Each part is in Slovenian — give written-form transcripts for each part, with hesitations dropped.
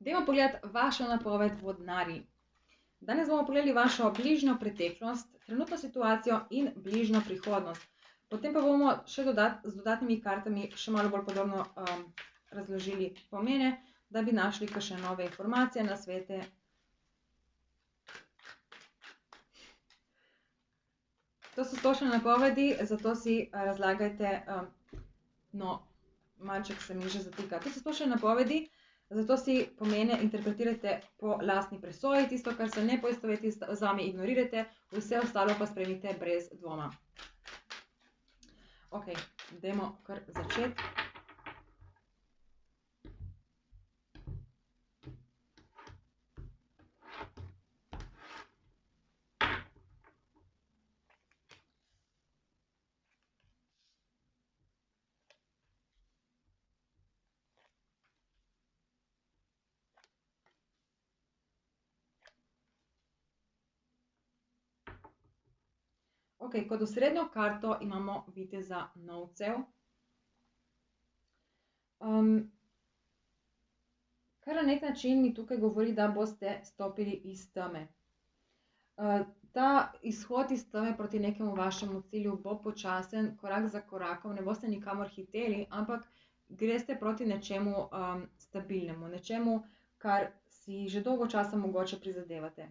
Dajmo pogledati vašo napoved vodnarji. Danes bomo pogledali vašo bližnjo preteklost, trenutno situacijo in bližnjo prihodnost. Potem pa bomo še z dodatnimi kartami še malo bolj podrobno razložili pomene, da bi našli kakšne nove informacije, nasvete. To so splošne napovedi, zato si razlagajte, malček se mi že zatika. To so splošne napovedi, zato si pomene interpretirajte po lastni presoji, tisto, kar se ne poistoveti z vami, ignorirajte, vse ostalo pa sprejmite brez dvoma. Ok, dajmo kar začeti. Ok, kot osrednjo karto imamo viteza novcev. Kar na nek način mi tukaj govori, da boste stopili iz teme. Ta izhod iz teme proti nekemu vašemu cilju bo počasen, korak za korakom, ne boste nikamor hiteli, ampak greste proti nečemu stabilnemu, nečemu, kar si že dolgo časa mogoče prizadevate.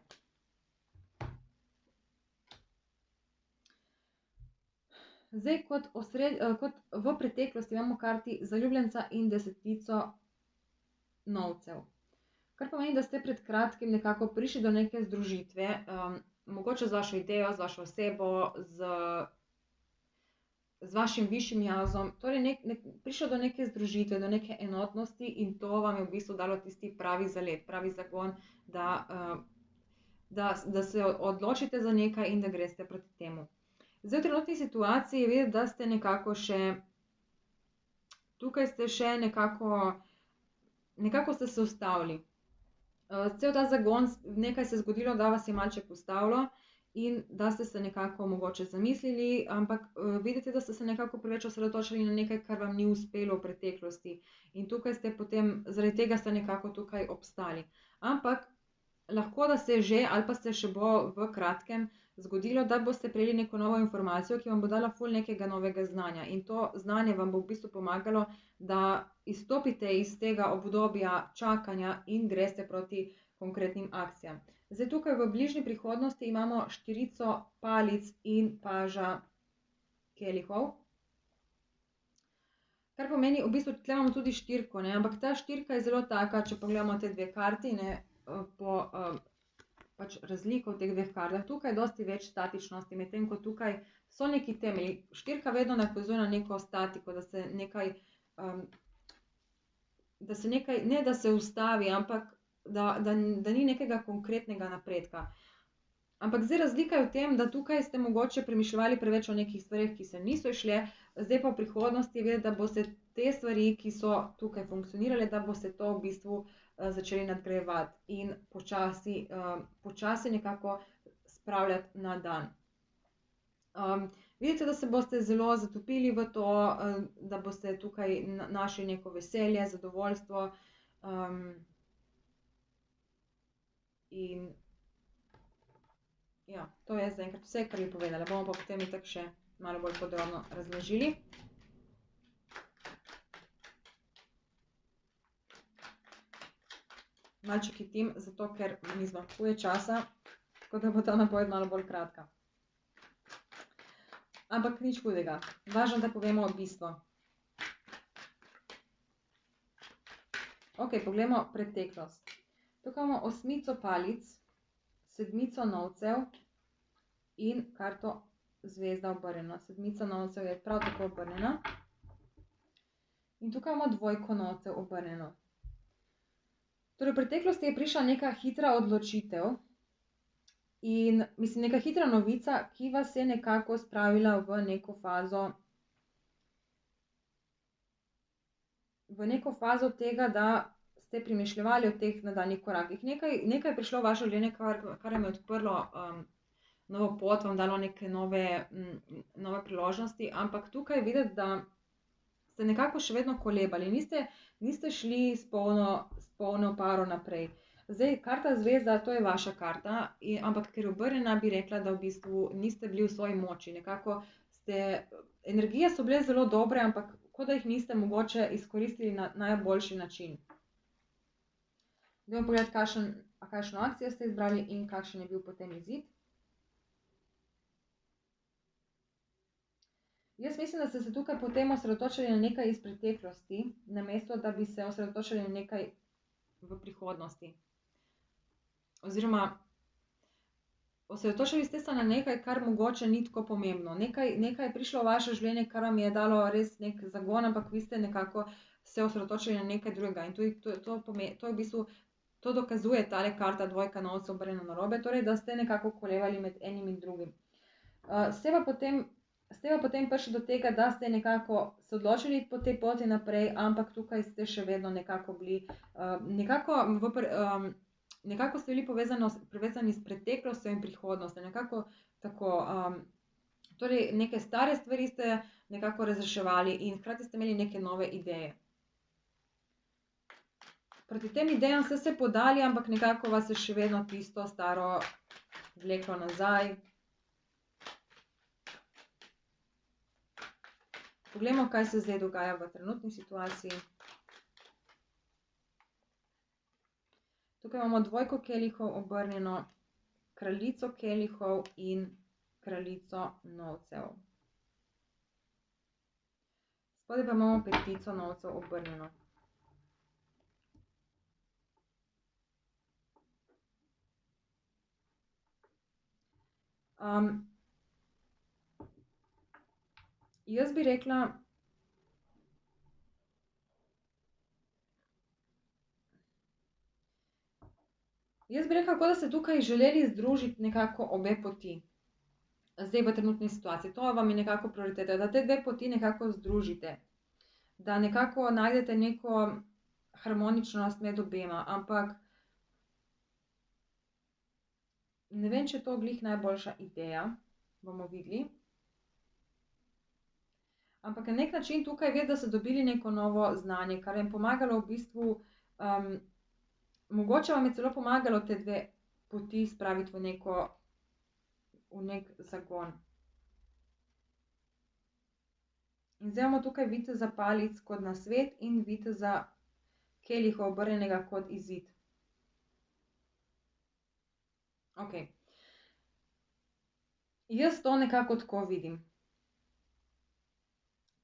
Zdaj, kot v preteklosti imamo karti zaljubljenca in desetico novcev. Kar pomeni, da ste pred kratkim nekako prišli do neke združitve, mogoče z vašo idejo, z vašo osebo, z vašim višjim jazom, torej prišlo do neke združitve, do neke enotnosti in to vam je v bistvu dalo tisti pravi zalet, pravi zagon, da se odločite za nekaj in da greste proti temu. Zdaj, v trenutni situaciji je videti, da ste nekako še, tukaj ste še nekako ste se ustavili. Cel ta zagon, nekaj se je zgodilo, da vas je malček ustavilo in da ste se nekako mogoče zamislili, ampak vidite, da ste se nekako preveč osredotočili na nekaj, kar vam ni uspelo v preteklosti. In tukaj ste potem, zaradi tega ste nekako tukaj obstali. Ampak lahko, da se že ali pa se še bo v kratkem zgodilo, da boste prejeli neko novo informacijo, ki vam bo dala ful nekega novega znanja. In to znanje vam bo v bistvu pomagalo, da izstopite iz tega obdobja čakanja in greste proti konkretnim akcijam. Zdaj, tukaj v bližnji prihodnosti imamo štirico palic in paža kelihov. Kar pomeni, v bistvu tukaj imamo tudi štirko, ne, ampak ta štirka je zelo taka, če pogledamo te dve karti, ne, po pač razliko v teh dveh kartah. Tukaj je dosti več statičnosti, medtem ko tukaj so neki temelji. Štirka vedno nakazuje na neko statiko, da se nekaj, ne da se ustavi, ampak da ni nekega konkretnega napredka. Ampak zdaj razlika je v tem, da tukaj ste mogoče premišljevali preveč o nekih stvareh, ki se niso izšle, zdaj pa v prihodnosti je videti, da boste te stvari, ki so tukaj funkcionirale, da boste to v bistvu začeli nadgrajevati in počasi nekako spravljati na dan. Vidite, da se boste zelo zatopili v to, da boste tukaj našli neko veselje, zadovoljstvo, in ja, to je zaenkrat vse, kar bi povedala. Bomo pa potem itak še malo bolj podrobno razložili. Malček hitim, zato ker mi zmanjkuje časa, tako da bo ta napoved malo bolj kratka. Ampak nič hudega. Važno, da povemo bistvo. Ok, poglejmo preteklost. Tukaj imamo osmico palic, sedmico novcev in karto zvezda obrnjena. Sedmica novcev je prav tako obrnjena. In tukaj imamo dvojko novcev obrnjeno. Torej, v preteklosti je prišla neka hitra odločitev in, mislim, neka hitra novica, ki vas je nekako spravila v neko fazo tega, da ste premišljevali o teh nadaljnjih korakih. Nekaj je prišlo v vaše življenje, kar vam je odprlo novo pot, vam dalo neke nove priložnosti, ampak tukaj je videti, da ste nekako še vedno kolebali, niste šli s polno paro naprej. Zdaj, karta zvezda, to je vaša karta, ampak ker je obrnjena, bi rekla, da v bistvu niste bili v svoji moči. Nekako energije so bile zelo dobre, ampak kot da jih niste mogoče izkoristili na najboljši način. Gremo pogledati, kakšno akcijo ste izbrali in kakšen je bil potem izid. Jaz mislim, da ste se tukaj potem osredotočili na nekaj iz preteklosti, namesto da bi se osredotočili na nekaj v prihodnosti. Oziroma, osredotočili ste se na nekaj, kar mogoče ni tako pomembno. Nekaj je prišlo v vaše življenje, kar vam je dalo res nek zagon, ampak vi ste nekako se osredotočili na nekaj drugega. In to v bistvu, to dokazuje tale karta dvojka novcev obrnjena narobe, torej, da ste nekako kolebali med enim in drugim. Ste pa potem prišli do tega, da ste nekako se odločili po tej poti naprej, ampak tukaj ste še vedno nekako bili, nekako ste bili povezani s preteklostjo in prihodnostjo, nekako tako, torej neke stare stvari ste nekako razreševali in hkrati ste imeli neke nove ideje. Proti tem idejam ste se podali, ampak nekako vas je še vedno tisto staro vleklo nazaj. Poglejmo, kaj se zdaj dogaja v trenutni situaciji. Tukaj imamo dvojko kelihov obrnjeno, kraljico kelihov in kraljico novcev. Spodaj pa imamo petico novcev obrnjeno. Jaz bi rekla, kot da ste tukaj želeli združiti nekako obe poti. Zdaj v trenutni situaciji. To vam je nekako prioriteta, da te dve poti nekako združite. Da nekako najdete neko harmoničnost med obema, ampak ne vem, če je to glih najboljša ideja, bomo videli. Ampak na nek način tukaj ve, da so dobili neko novo znanje, kar jim pomagalo v bistvu, mogoče vam je celo pomagalo te dve poti spraviti v nek zagon. In zdaj imamo tukaj viteza palic kot nasvet in viteza kelihov obrnjenega kot izid. Okej. Jaz to nekako tako vidim.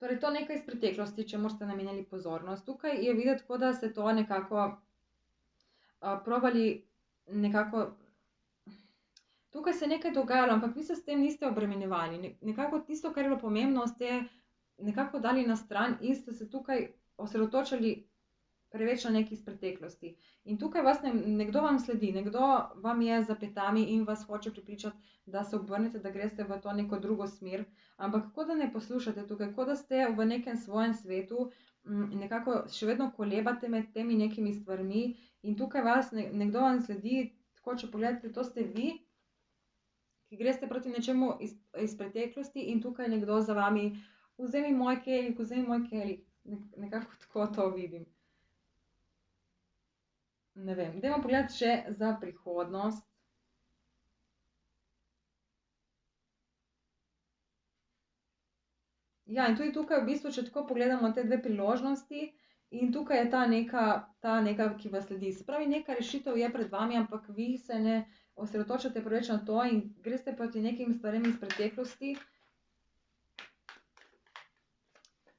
Torej, to nekaj iz preteklosti, čemur ste namenjali pozornost. Tukaj je videti, kot da ste to nekako probali nekako. Tukaj se je nekaj dogajalo, ampak vi se s tem niste obremenjevali. Nekako tisto, kar je bilo pomembno, ste nekako dali na stran in ste se tukaj osredotočali preveč na nekaj iz preteklosti. In tukaj nekdo vam sledi, nekdo vam je za petami in vas hoče prepričati, da se obrnete, da greste v to neko drugo smer, ampak kot da ne poslušate tukaj, kot da ste v nekem svojem svetu, nekako še vedno kolebate med temi nekimi stvarmi in tukaj nekdo vam sledi, tako če pogledate, to ste vi, ki greste proti nečemu iz preteklosti in tukaj nekdo za vami, vzemi moj kelih, nekako tako to vidim. Ne vem, dajmo pogledati še za prihodnost. Ja, in tudi tukaj v bistvu, če tako pogledamo te dve priložnosti, in tukaj je ta neka, ki vas sledi. Se pravi, neka rešitev je pred vami, ampak vi se ne osredotočate preveč na to in greste proti nekim stvarem iz preteklosti.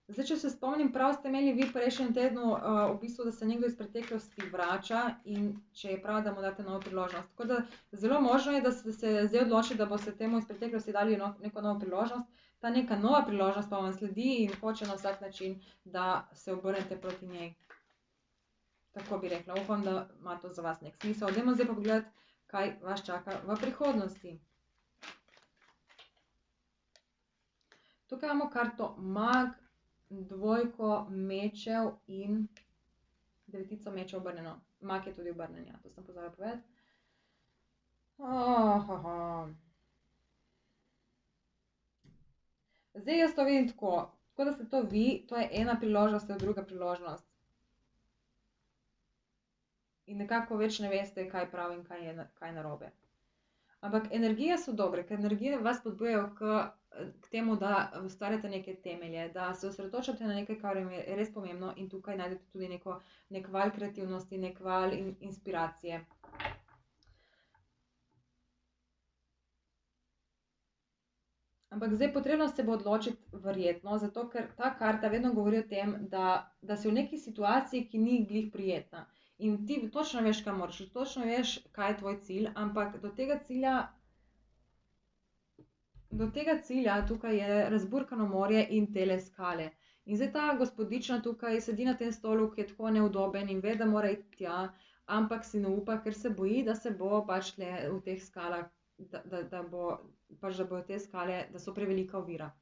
Zdaj, če se spomnim prav, ste imeli vi prejšnjem tednu v bistvu, da se nekdo iz preteklosti vrača in če je prav, da mu date novo priložnost. Tako da zelo možno je, da ste se zdaj odločili, da boste temu iz preteklosti dali neko novo priložnost. Ta neka nova priložnost pa vam sledi in hoče na vsak način, da se obrnete proti njej. Tako bi rekla. Upam, da ima to za vas nek smisel. Dajmo zdaj pa pogledati, kaj vas čaka v prihodnosti. Tukaj imamo karto mag, dvojko mečev in devetico mečev obrnjeno. Mag je tudi obrnjen, ja, to sem pozabila povedati. Zdaj jaz to vidim tako. Tako da ste to vi, to je ena priložnost, to je druga priložnost. In nekako več ne veste, kaj prav in kaj narobe. Ampak energije so dobre, ker energije vas spodbujajo k temu, da ustvarjate neke temelje, da se osredotočate na nekaj, kar je res pomembno in tukaj najdete tudi nek val kreativnosti, nek val inspiracije. Ampak zdaj potrebno se bo odločiti verjetno, zato ker ta karta vedno govori o tem, da si v neki situaciji, ki ni glih prijetna. In ti točno veš, kam moraš, točno veš, kaj je tvoj cilj, ampak do tega cilja tukaj je razburkano morje in tele skale. In zdaj ta gospodična tukaj sedi na tem stolu, ki je tako neudoben in ve, da mora iti tja, ampak si ne upa, ker se boji, da se bo pač tle v teh skalah, da bojo te skale, da so prevelika ovira.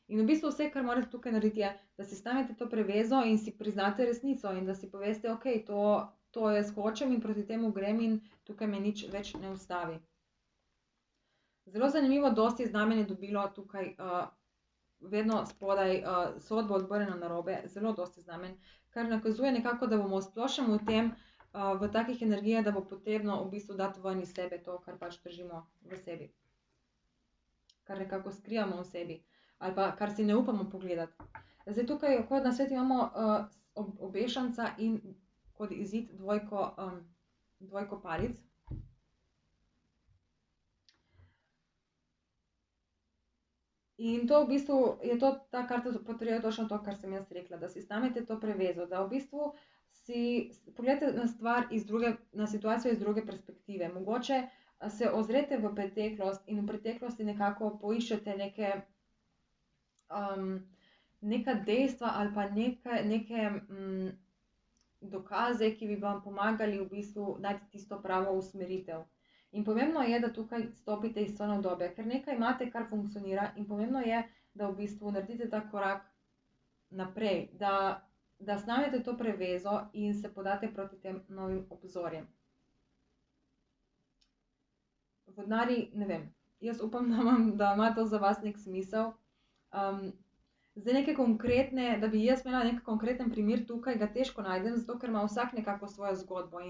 In v bistvu vse, kar morate tukaj narediti, je, da si stavite to prevezo in si priznate resnico in da si poveste, ok, to jaz hočem in proti temu grem in tukaj me nič več ne ustavi. Zelo zanimivo, dosti znamenj je dobilo tukaj vedno spodaj sodbo obrnjeno narobe, zelo dosti znamenj, kar nakazuje nekako, da bomo v splošnem v tem, v takih energijah, da bo potrebno v bistvu dati ven iz sebe to, kar pač držimo v sebi. Kar nekako skrivamo v sebi. Ali pa kar si ne upamo pogledati. Zdaj tukaj kot nasvet imamo obešanca in kot izid dvojko palic. In to v bistvu je ta karta potrjuje točno to, kar sem jaz rekla, da si stavite to prevezo, da v bistvu si pogledate na situacijo iz druge perspektive. Mogoče se ozrete v preteklost in v preteklosti nekako poiščete neka dejstva ali pa neke dokaze, ki bi vam pomagali v bistvu najti tisto pravo usmeritev. In pomembno je, da tukaj stopite iz cone udobja, ker nekaj imate, kar funkcionira in pomembno je, da v bistvu naredite ta korak naprej, da snamete to prevezo in se podate proti tem novim obzorjem. Vodnarji, ne vem, jaz upam, da ima to za vas nek smisel. Zdaj neke konkretne, da bi jaz imela nek konkreten primer tukaj, ga težko najdem, zato ker ima vsak nekako svojo zgodbo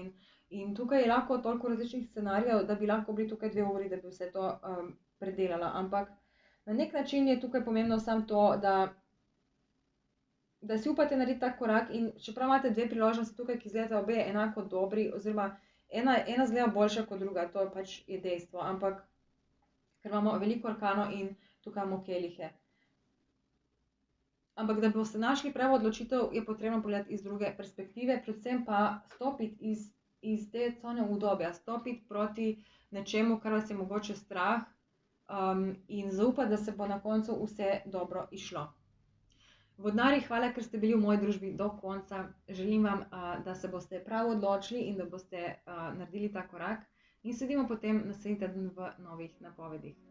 in tukaj je lahko toliko različnih scenarijev, da bi lahko bili tukaj 2 uri, da bi vse to predelala, ampak na nek način je tukaj pomembno samo to, da si upate narediti ta korak in čeprav imate 2 priložnosti tukaj, ki izgledata obe enako dobri oziroma ena izgleda boljša kot druga, to pač je dejstvo, ampak ker imamo veliko arkanov in tukaj imamo kelihe. Ampak da boste našli pravo odločitev, je potrebno pogledati iz druge perspektive, predvsem pa stopiti iz te cone udobja, stopiti proti nečemu, kar vas je mogoče strah in zaupati, da se bo na koncu vse dobro izšlo. Vodnarji, hvala, ker ste bili v moji družbi do konca. Želim vam, da se boste prav odločili in da boste naredili ta korak in sedimo potem naslednji teden v novih napovedih.